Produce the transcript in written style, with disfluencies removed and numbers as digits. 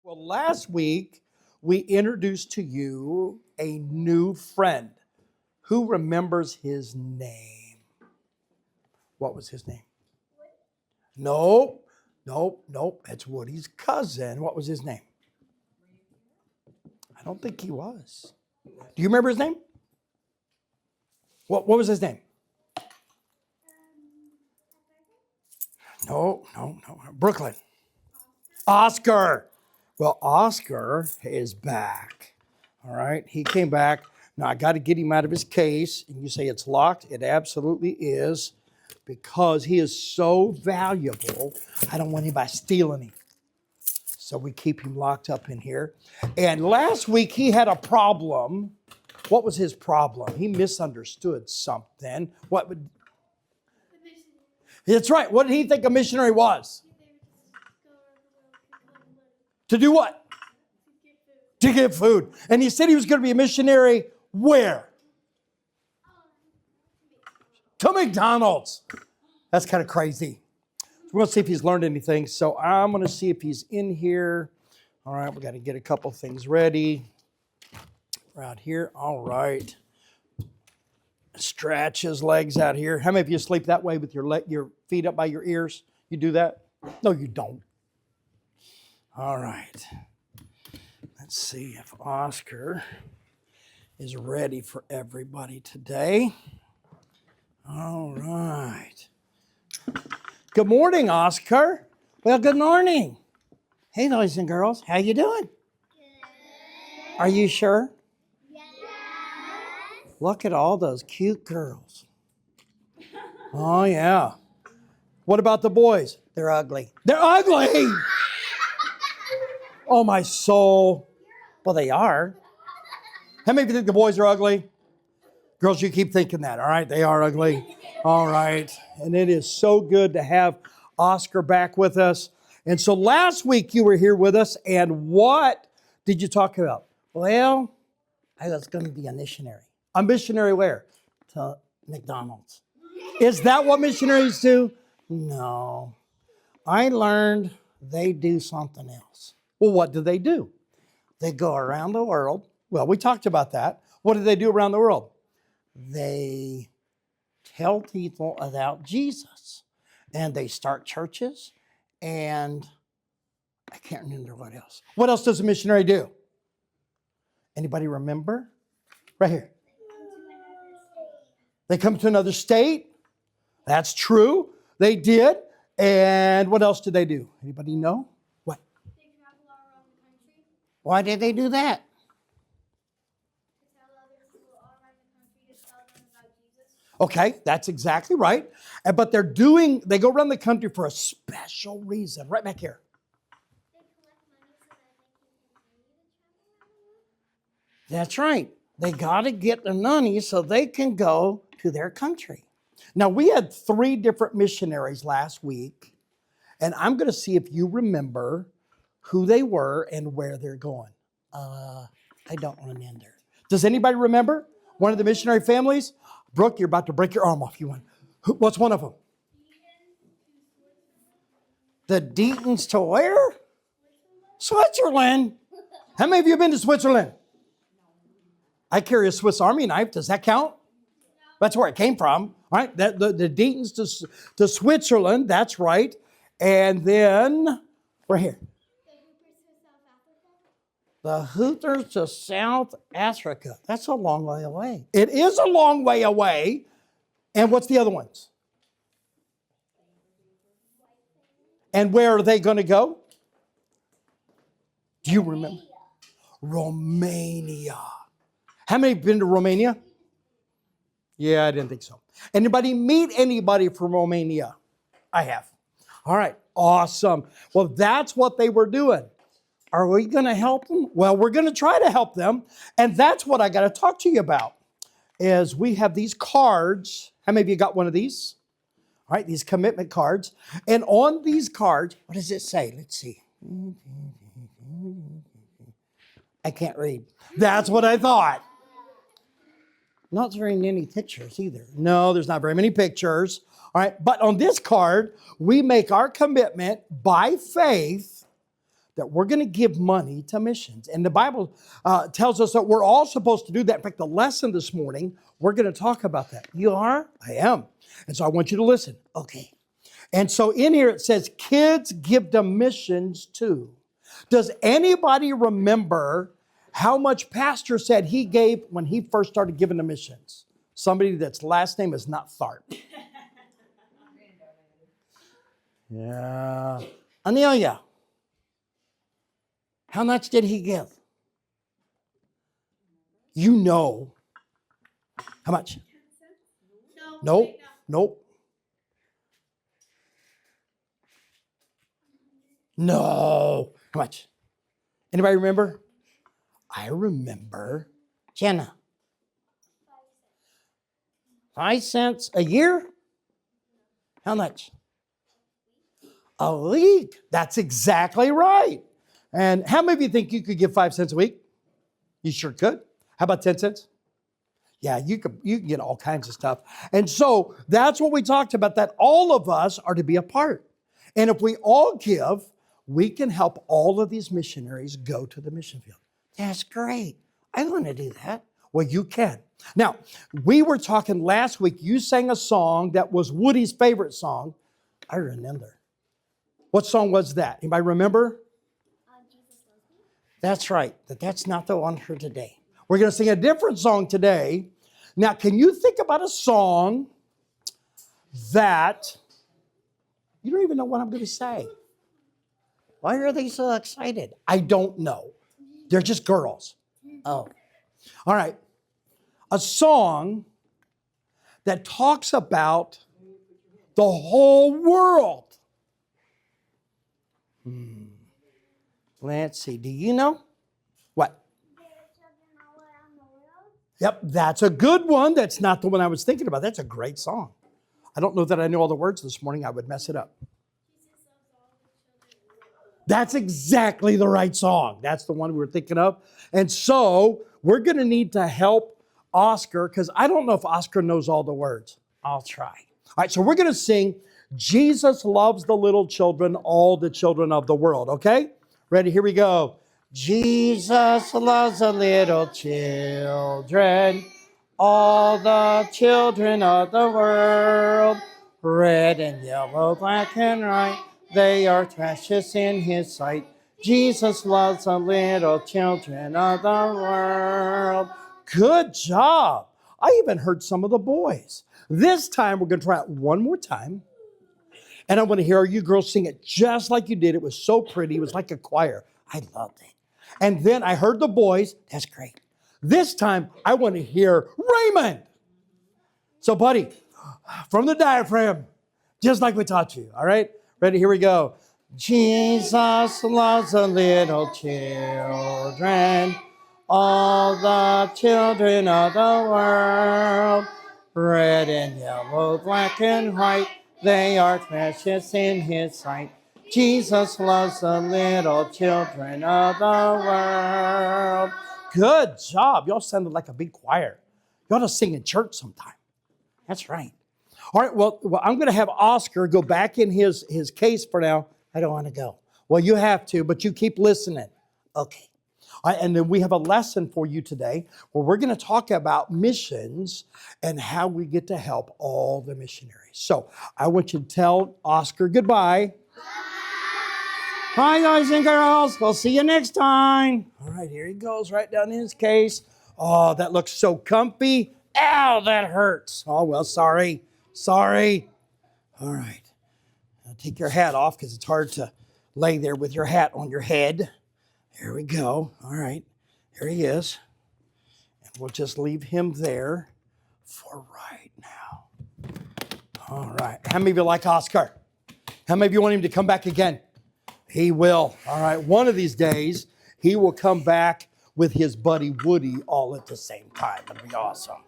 Well, last week we introduced to you a new friend. Who remembers his name? What was his name? Nope. That's Woody's cousin. What was his name? I don't think he was. Do you remember his name? What was his name? No. Brooklyn. Oscar. Well, Oscar is back. All right. He came back. Now, I got to get him out of his case. And you say it's locked. It absolutely is, because he is so valuable. I don't want anybody stealing him. So we keep him locked up in here. And last week he had a problem. What was his problem? He misunderstood something. That's right. What did he think a missionary was? To do what? To give food. And he said he was going to be a missionary where? To McDonald's. That's kind of crazy. We're going to see if he's learned anything. So I'm going to see if he's in here. All right, we got to get a couple things ready. Right here. All right. Stretch his legs out here. How many of you sleep that way with your feet up by your ears? You do that? No, you don't. All right. Let's see if Oscar is ready for everybody today. All right. Good morning, Oscar. Well, good morning. Hey, boys and girls. How you doing? Good. Are you sure? Yes. Look at all those cute girls. Oh, yeah. What about the boys? They're ugly. They're ugly! Oh, my soul. Well, they are. How many of you think the boys are ugly? Girls, you keep thinking that, all right? They are ugly. All right. And it is so good to have Oscar back with us. And so last week you were here with us, and what did you talk about? Well, I was going to be a missionary. A missionary where? To McDonald's. Is that what missionaries do? No. I learned they do something else. Well, what do? They go around the world. Well, we talked about that. What do they do around the world? They tell people about Jesus. And they start churches. And I can't remember what else. What else does a missionary do? Anybody remember? Right here. They come to another state. That's true. They did. And what else did they do? Anybody know? What? They travel all around the country. Why did they do that? To tell other people all around the country to tell them about Jesus. Okay, that's exactly right. But they go around the country for a special reason. Right back here. They collect money so that they can continue to travel around the world. That's right. They got to get the money so they can go to their country. Now, we had 3 different missionaries last week, and I'm going to see if you remember who they were and where they're going. I don't remember. Does anybody remember one of the missionary families? Brooke, you're about to break your arm off. What's one of them? The Deatons to where? Switzerland. How many of you have been to Switzerland? I carry a Swiss Army knife. Does that count? That's where it came from. All right, the Deatons to Switzerland. That's right. And then we're here. The Hooters to South Africa. That's a long way away. It is a long way away. And what's the other ones? And where are they going to go? Do you remember? Romania. How many have been to Romania? Yeah, I didn't think so. Anybody meet anybody from Romania? I have. All right, awesome. Well, that's what they were doing. Are we going to help them? Well, we're going to try to help them. And that's what I got to talk to you about, is we have these cards. How many of you got one of these? All right, these commitment cards. And on these cards, what does it say? Let's see. I can't read. That's what I thought. Not very many pictures either. No, there's not very many pictures. All right, but on this card, we make our commitment by faith that we're going to give money to missions. And the Bible tells us that we're all supposed to do that. In fact, the lesson this morning, we're going to talk about that. You are? I am. And so I want you to listen. Okay. And so in here it says, kids give to missions too. Does anybody remember how much Pastor said he gave when he first started giving to missions? Somebody that's last name is not Tharp. Yeah. Amelia. How much did he give? You know. How much? Nope. Nope. No. How much? Anybody remember? I remember. Jenna. 5 cents a year? How much? A week. That's exactly right. And how many of you think you could give 5 cents a week? You sure could. How about 10 cents? Yeah, you can get all kinds of stuff. And so that's what we talked about, that all of us are to be a part. And if we all give, we can help all of these missionaries go to the mission field. That's great. I want to do that. Well, you can. Now, we were talking last week, you sang a song that was Woody's favorite song. I remember. What song was that? Anybody remember? Jesus Loves Me. That's right. But that's not the one for today. We're going to sing a different song today. Now, can you think about a song that you don't even know what I'm going to say? Why are they so excited? I don't know. They're just girls. Oh. All right. A song that talks about the whole world. Let's see. Do you know? What? Yep, that's a good one. That's not the one I was thinking about. That's a great song. I don't know that I know all the words this morning. I would mess it up. That's exactly the right song. That's the one we were thinking of. And so we're going to need to help Oscar, because I don't know if Oscar knows all the words. I'll try. All right, so we're going to sing Jesus Loves the Little Children, All the Children of the World, okay? Ready? Here we go. Jesus loves the little children, all the children of the world. Red and yellow, black and white, they are precious in his sight. Jesus loves the little children of the world. Good job. I even heard some of the boys. This time we're going to try it one more time. And I want to hear you girls sing it just like you did. It was so pretty. It was like a choir. I loved it. And then I heard the boys. That's great. This time I want to hear Raymond. So buddy, from the diaphragm, just like we taught you. All right? Ready? Here we go. Jesus loves the little children, all the children of the world. Red and yellow, black and white, they are precious in his sight. Jesus loves the little children of the world. Good job. Y'all sounded like a big choir. You ought to sing in church sometime. That's right. All right, well I'm going to have Oscar go back in his case for now. I don't want to go. Well, you have to, but you keep listening. Okay. All right, and then we have a lesson for you today where we're going to talk about missions and how we get to help all the missionaries. So I want you to tell Oscar goodbye. Bye, guys and girls. We'll see you next time. All right, here he goes right down in his case. Oh, that looks so comfy. Ow, that hurts. Oh, well, sorry. Sorry. All right. Now take your hat off because it's hard to lay there with your hat on your head. There we go. All right. There he is. And we'll just leave him there for right now. All right. How many of you like Oscar? How many of you want him to come back again? He will. All right. One of these days, he will come back with his buddy Woody all at the same time. That'll be awesome.